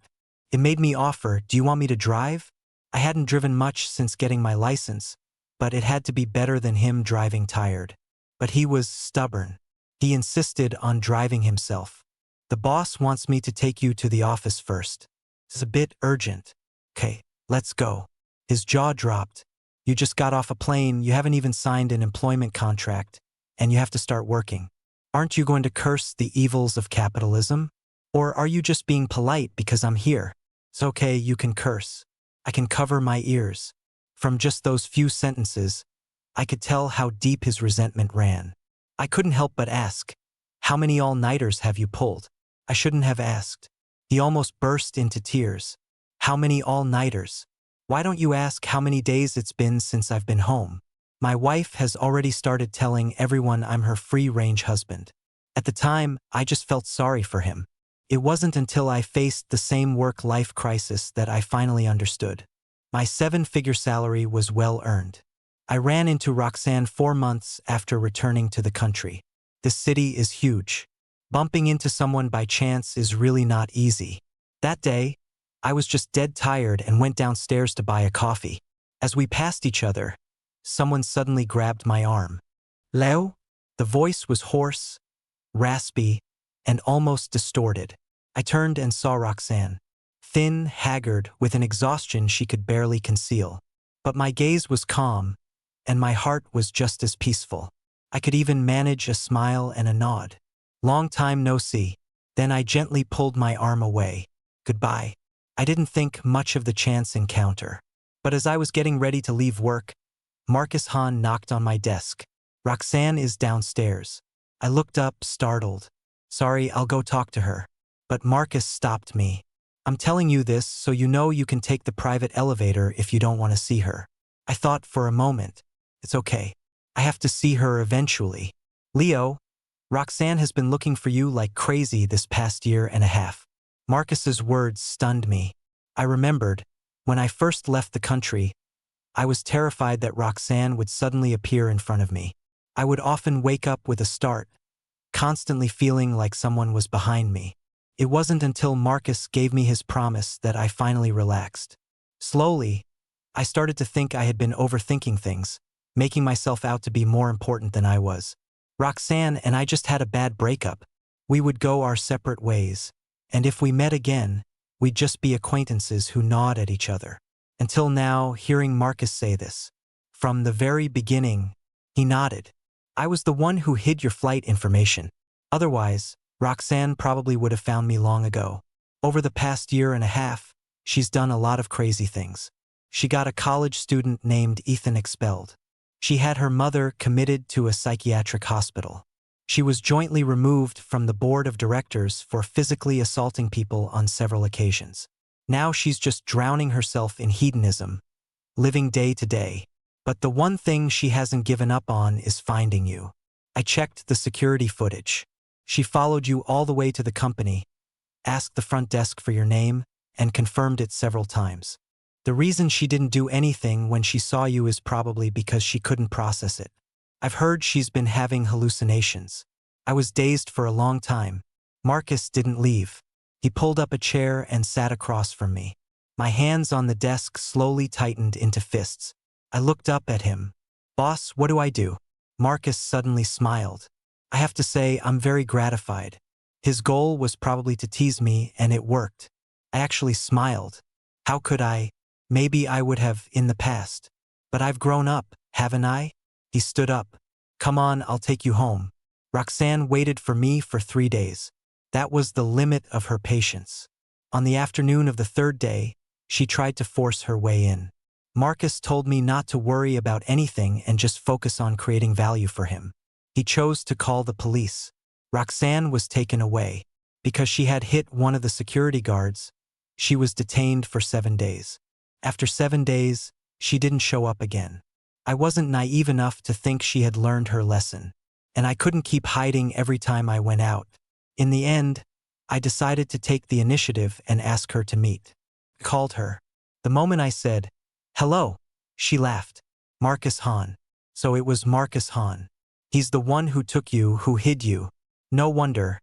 It made me offer, do you want me to drive? I hadn't driven much since getting my license, but it had to be better than him driving tired. But he was stubborn. He insisted on driving himself. The boss wants me to take you to the office first. It's a bit urgent. Okay, let's go. His jaw dropped. You just got off a plane, you haven't even signed an employment contract, and you have to start working. Aren't you going to curse the evils of capitalism? Or are you just being polite because I'm here? It's okay, you can curse. I can cover my ears. From just those few sentences, I could tell how deep his resentment ran. I couldn't help but ask, how many all-nighters have you pulled? I shouldn't have asked. He almost burst into tears. How many all-nighters? Why don't you ask how many days it's been since I've been home? My wife has already started telling everyone I'm her free-range husband. At the time, I just felt sorry for him. It wasn't until I faced the same work-life crisis that I finally understood. My 7-figure salary was well earned. I ran into Roxanne 4 months after returning to the country. This city is huge. Bumping into someone by chance is really not easy. That day, I was just dead tired and went downstairs to buy a coffee. As we passed each other, someone suddenly grabbed my arm. Leo? The voice was hoarse, raspy, and almost distorted. I turned and saw Roxanne. Thin, haggard, with an exhaustion she could barely conceal. But my gaze was calm, and my heart was just as peaceful. I could even manage a smile and a nod. Long time no see. Then I gently pulled my arm away. Goodbye. I didn't think much of the chance encounter. But as I was getting ready to leave work, Marcus Han knocked on my desk. Roxanne is downstairs. I looked up, startled. Sorry, I'll go talk to her. But Marcus stopped me. I'm telling you this so you know you can take the private elevator if you don't want to see her. I thought for a moment. It's okay. I have to see her eventually. Leo, Roxanne has been looking for you like crazy this past year and a half. Marcus's words stunned me. I remembered, when I first left the country, I was terrified that Roxanne would suddenly appear in front of me. I would often wake up with a start, constantly feeling like someone was behind me. It wasn't until Marcus gave me his promise that I finally relaxed. Slowly, I started to think I had been overthinking things, making myself out to be more important than I was. Roxanne and I just had a bad breakup. We would go our separate ways, and if we met again, we'd just be acquaintances who gnawed at each other. Until now, hearing Marcus say this. From the very beginning, he nodded. I was the one who hid your flight information. Otherwise, Roxanne probably would have found me long ago. Over the past year and a half, she's done a lot of crazy things. She got a college student named Ethan expelled. She had her mother committed to a psychiatric hospital. She was jointly removed from the board of directors for physically assaulting people on several occasions. Now she's just drowning herself in hedonism, living day to day. But the one thing she hasn't given up on is finding you. I checked the security footage. She followed you all the way to the company, asked the front desk for your name, and confirmed it several times. The reason she didn't do anything when she saw you is probably because she couldn't process it. I've heard she's been having hallucinations. I was dazed for a long time. Marcus didn't leave. He pulled up a chair and sat across from me. My hands on the desk slowly tightened into fists. I looked up at him. Boss, what do I do? Marcus suddenly smiled. I have to say, I'm very gratified. His goal was probably to tease me, and it worked. I actually smiled. How could I? Maybe I would have in the past. But I've grown up, haven't I? He stood up. Come on, I'll take you home. Roxanne waited for me for 3 days. That was the limit of her patience. On the afternoon of the third day, she tried to force her way in. Marcus told me not to worry about anything and just focus on creating value for him. He chose to call the police. Roxanne was taken away. Because she had hit one of the security guards, she was detained for 7 days. After 7 days, she didn't show up again. I wasn't naive enough to think she had learned her lesson, and I couldn't keep hiding every time I went out. In the end, I decided to take the initiative and ask her to meet. I called her. The moment I said, "Hello," she laughed. Marcus Hahn. So it was Marcus Hahn. He's the one who took you, who hid you. No wonder.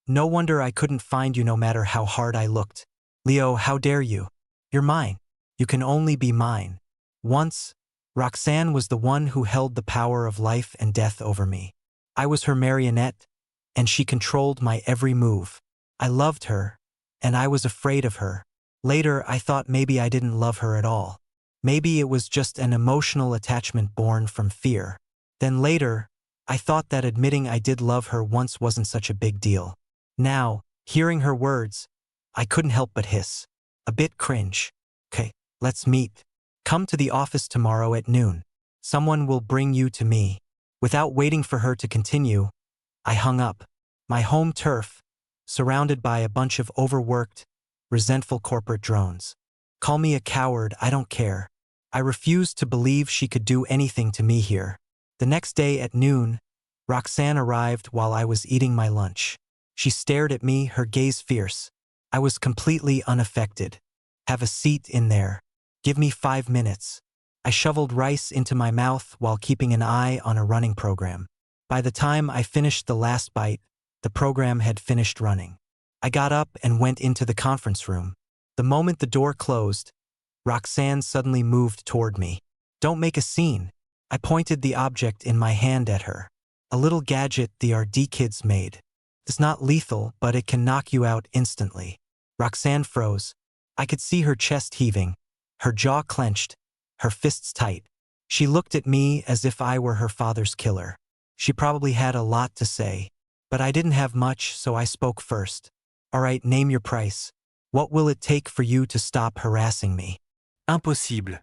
No wonder I couldn't find you no matter how hard I looked. Leo, how dare you? You're mine. You can only be mine. Once, Roxanne was the one who held the power of life and death over me. I was her marionette, and she controlled my every move. I loved her, and I was afraid of her. Later, I thought maybe I didn't love her at all. Maybe it was just an emotional attachment born from fear. Then later, I thought that admitting I did love her once wasn't such a big deal. Now, hearing her words, I couldn't help but hiss. A bit cringe. Okay, let's meet. Come to the office tomorrow at noon. Someone will bring you to me. Without waiting for her to continue, I hung up. My home turf, surrounded by a bunch of overworked, resentful corporate drones. Call me a coward, I don't care. I refused to believe she could do anything to me here. The next day at noon, Roxanne arrived while I was eating my lunch. She stared at me, her gaze fierce. I was completely unaffected. Have a seat in there. Give me 5 minutes. I shoveled rice into my mouth while keeping an eye on a running program. By the time I finished the last bite, the program had finished running. I got up and went into the conference room. The moment the door closed, Roxanne suddenly moved toward me. Don't make a scene. I pointed the object in my hand at her. A little gadget the RD kids made. It's not lethal, but it can knock you out instantly. Roxanne froze. I could see her chest heaving, her jaw clenched, her fists tight. She looked at me as if I were her father's killer. She probably had a lot to say, but I didn't have much, so I spoke first. All right, name your price. What will it take for you to stop harassing me?
Impossible.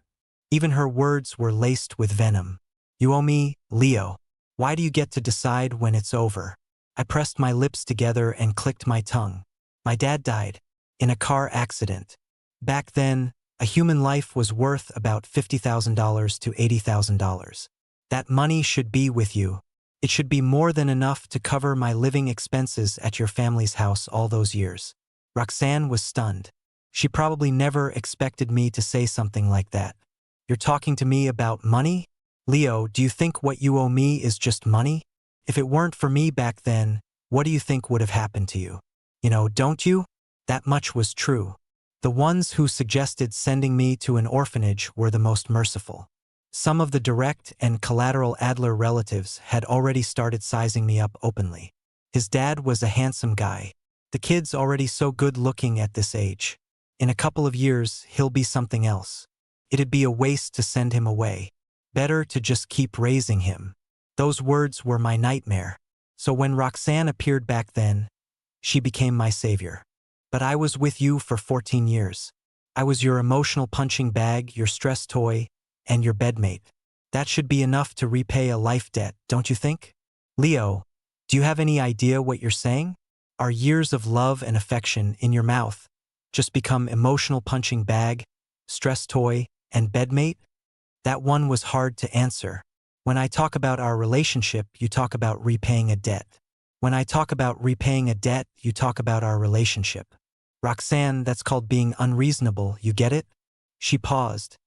Even her words were laced with venom. You owe me, Leo. Why do you get to decide when it's over? I pressed my lips together and clicked my tongue. My dad died in a car accident. Back then, a human life was worth about $50,000 to $80,000. That money should be with you. It should be more than enough to cover my living expenses at your family's house all those years. Roxanne was stunned. She probably never expected me to say something like that. You're talking to me about money? Leo, do you think what you owe me is just money? If it weren't for me back then, what do you think would have happened to you? You know, don't you? That much was true. The ones who suggested sending me to an orphanage were the most merciful. Some of the direct and collateral Adler relatives had already started sizing me up openly. His dad was a handsome guy. The kid's already so good-looking at this age. In a couple of years, he'll be something else. It'd be a waste to send him away. Better to just keep raising him. Those words were my nightmare. So when Roxanne appeared back then, she became my savior. But I was with you for 14 years. I was your emotional punching bag, your stress toy, and your bedmate. That should be enough to repay a life debt, don't you think? Leo, do you have any idea what you're saying? Are years of love and affection in your mouth just become emotional punching bag, stress toy, and bedmate? That one was hard to answer. When I talk about our relationship, you talk about repaying a debt. When I talk about repaying a debt, you talk about our relationship. Roxanne, that's called being unreasonable, you get it? She paused,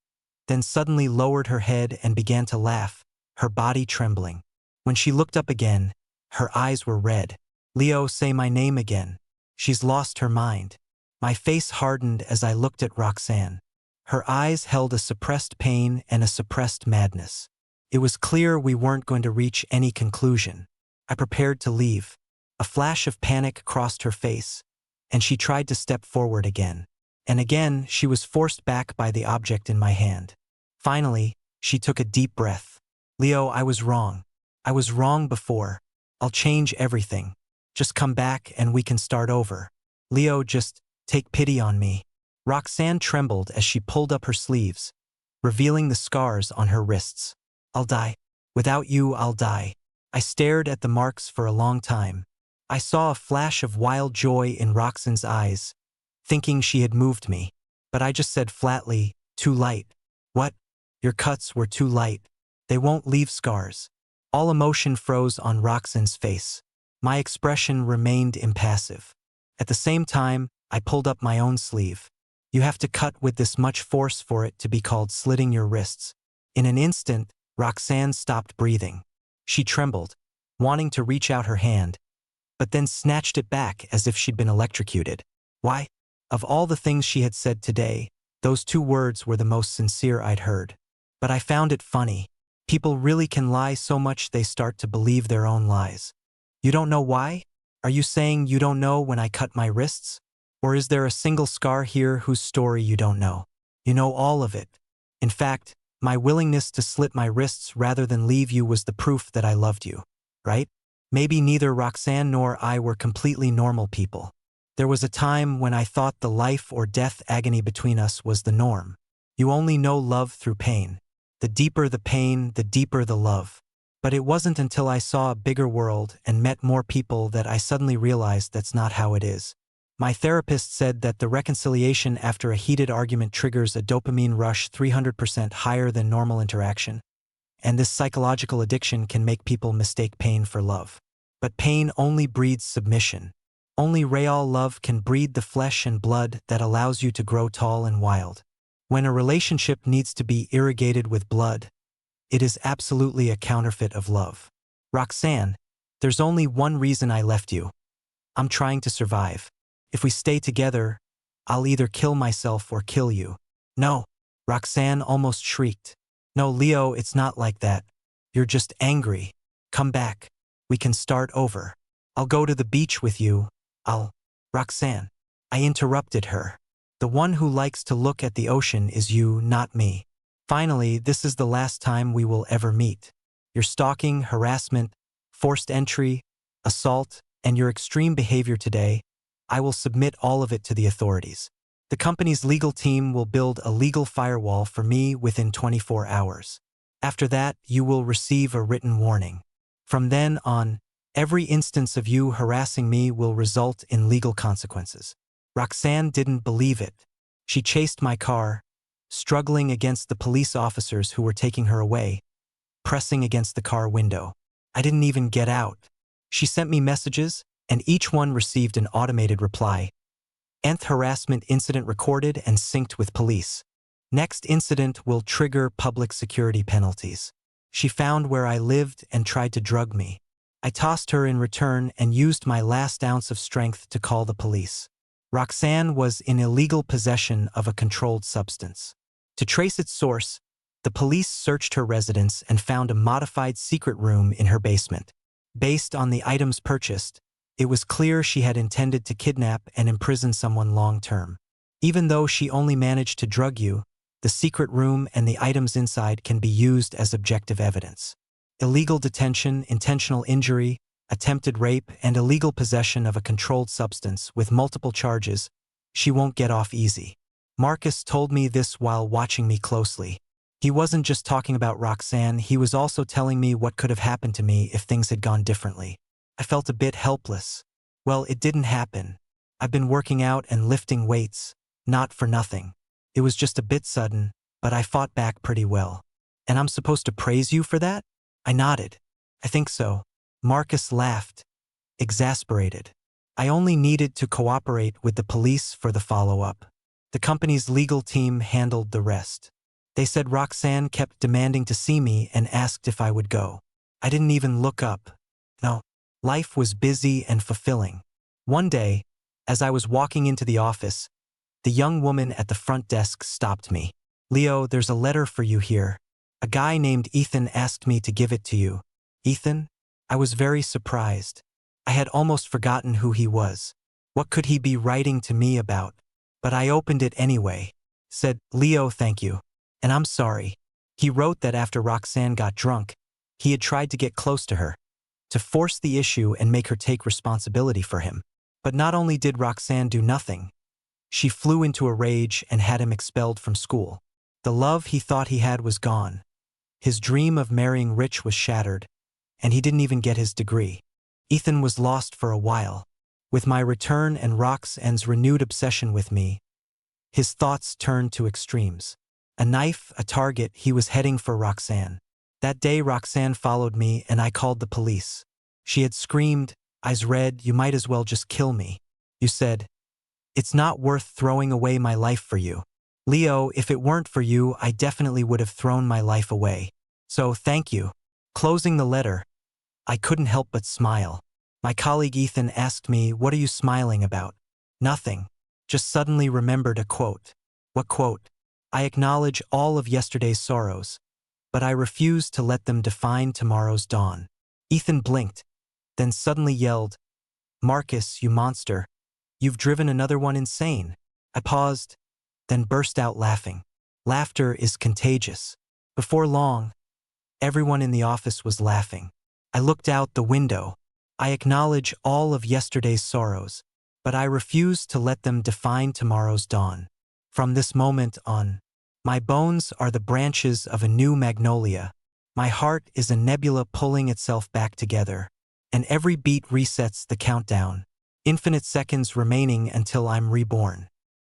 then suddenly lowered her head and began to laugh, her body trembling. When she looked up again, her eyes were red. Leo, say my name again. She's lost her mind. My face hardened as I looked at Roxanne. Her eyes held a suppressed pain and a suppressed madness. It was clear we weren't going to reach any conclusion. I prepared to leave. A flash of panic crossed her face, and she tried to step forward again. And again, she was forced back by the object in my hand. Finally, she took a deep breath. Leo, I was wrong. I was wrong before. I'll change everything. Just come back and we can start over. Leo, just take pity on me. Roxanne trembled as she pulled up her sleeves, revealing the scars on her wrists. I'll die. Without you, I'll die. I stared at the marks for a long time. I saw a flash of wild joy in Roxanne's eyes, thinking she had moved me. But I just said flatly, too light. What? Your cuts were too light. They won't leave scars. All emotion froze on Roxanne's face. My expression remained impassive. At the same time, I pulled up my own sleeve. You have to cut with this much force for it to be called slitting your wrists. In an instant, Roxanne stopped breathing. She trembled, wanting to reach out her hand, but then snatched it back as if she'd been electrocuted. Why? Of all the things she had said today, those 2 words were the most sincere I'd heard. But I found it funny. People really can lie so much they start to believe their own lies. You don't know why? Are you saying you don't know when I cut my wrists? Or is there a single scar here whose story you don't know? You know all of it. In fact, my willingness to slit my wrists rather than leave you was the proof that I loved you, right? Maybe neither Roxanne nor I were completely normal people. There was a time when I thought the life or death agony between us was the norm. You only know love through pain. The deeper the pain, the deeper the love. But it wasn't until I saw a bigger world and met more people that I suddenly realized that's not how it is. My therapist said that the reconciliation after a heated argument triggers a dopamine rush 300% higher than normal interaction, and this psychological addiction can make people mistake pain for love. But pain only breeds submission. Only real love can breed the flesh and blood that allows you to grow tall and wild. When a relationship needs to be irrigated with blood, it is absolutely a counterfeit of love. Roxanne, there's only one reason I left you. I'm trying to survive. If we stay together, I'll either kill myself or kill you. No, Roxanne almost shrieked. No, Leo, it's not like that. You're just angry. Come back. We can start over. I'll go to the beach with you. Roxanne. I interrupted her. The one who likes to look at the ocean is you, not me. Finally, this is the last time we will ever meet. Your stalking, harassment, forced entry, assault, and your extreme behavior today, I will submit all of it to the authorities. The company's legal team will build a legal firewall for me within 24 hours. After that, you will receive a written warning. From then on, every instance of you harassing me will result in legal consequences. Roxanne didn't believe it. She chased my car, struggling against the police officers who were taking her away, pressing against the car window. I didn't even get out. She sent me messages, and each one received an automated reply. Nth harassment incident recorded and synced with police. Next incident will trigger public security penalties. She found where I lived and tried to drug me. I tossed her in return and used my last ounce of strength to call the police. Roxanne was in illegal possession of a controlled substance. To trace its source, the police searched her residence and found a modified secret room in her basement. Based on the items purchased, it was clear she had intended to kidnap and imprison someone long-term. Even though she only managed to drug you, the secret room and the items inside can be used as objective evidence. Illegal detention, intentional injury, attempted rape, and illegal possession of a controlled substance with multiple charges, she won't get off easy. Marcus told me this while watching me closely. He wasn't just talking about Roxanne, he was also telling me what could have happened to me if things had gone differently. I felt a bit helpless. Well, it didn't happen. I've been working out and lifting weights, not for nothing. It was just a bit sudden, but I fought back pretty well. And I'm supposed to praise you for that? I nodded. I think so. Marcus laughed, exasperated. I only needed to cooperate with the police for the follow-up. The company's legal team handled the rest. They said Roxanne kept demanding to see me and asked if I would go. I didn't even look up. No. Life was busy and fulfilling. One day, as I was walking into the office, the young woman at the front desk stopped me. Leo, there's a letter for you here. A guy named Ethan asked me to give it to you. Ethan? I was very surprised. I had almost forgotten who he was. What could he be writing to me about? But I opened it anyway. Said, Leo, thank you. And I'm sorry. He wrote that after Roxanne got drunk, he had tried to get close to her, to force the issue and make her take responsibility for him. But not only did Roxanne do nothing, she flew into a rage and had him expelled from school. The love he thought he had was gone. His dream of marrying Rich was shattered, and he didn't even get his degree. Ethan was lost for a while. With my return and Roxanne's renewed obsession with me, his thoughts turned to extremes. A knife, a target, he was heading for Roxanne. That day Roxanne followed me and I called the police. She had screamed, eyes red, you might as well just kill me. You said, it's not worth throwing away my life for you. Leo, if it weren't for you, I definitely would have thrown my life away. So thank you. Closing the letter, I couldn't help but smile. My colleague Ethan asked me, what are you smiling about? Nothing. Just suddenly remembered a quote. What quote? I acknowledge all of yesterday's sorrows, but I refuse to let them define tomorrow's dawn. Ethan blinked, then suddenly yelled, Marcus, you monster. You've driven another one insane. I paused, then burst out laughing. Laughter is contagious. Before long, everyone in the office was laughing. I looked out the window. I acknowledge all of yesterday's sorrows, but I refuse to let them define tomorrow's dawn. From this moment on, my bones are the branches of a new magnolia. My heart is a nebula pulling itself back together, and every beat resets the countdown. Infinite seconds remaining until I'm reborn.